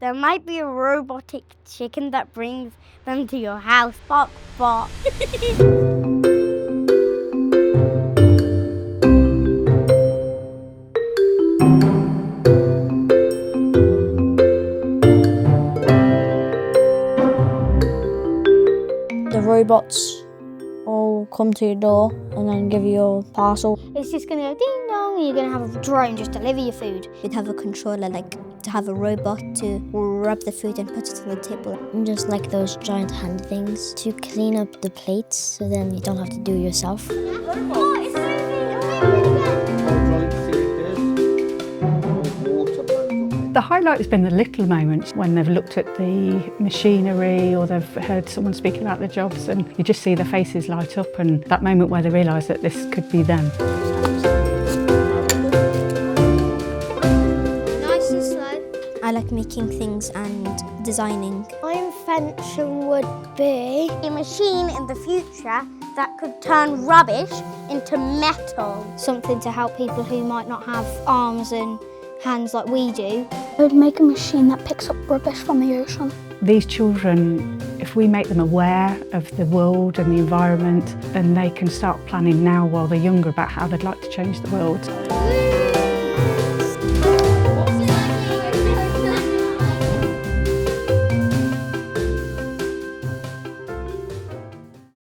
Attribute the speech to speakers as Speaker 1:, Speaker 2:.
Speaker 1: There might be a robotic chicken that brings them to your house. Bark, bark.
Speaker 2: The robots will come to your door and then give you your parcel.
Speaker 1: It's just going to go ding dong and you're going to have a drone just deliver your food.
Speaker 2: You'd have a controller, like to have a robot to rub the food and put it on the table. And just like those giant hand things to clean up the plates so then you don't have to do it yourself.
Speaker 1: Oh, it's
Speaker 3: The highlight has been the little moments when they've looked at the machinery or they've heard someone speaking about their jobs and you just see their faces light up, and that moment where they realise that this could be them.
Speaker 1: nice and slow.
Speaker 2: I like making things and designing.
Speaker 1: My invention would be a machine in the future that could turn rubbish into metal. Something to help people who might not have arms and hands like we do.
Speaker 4: I would make a machine that picks up rubbish from the ocean.
Speaker 3: These children, if we make them aware of the world and the environment, then they can start planning now while they're younger about how they'd like to change the world.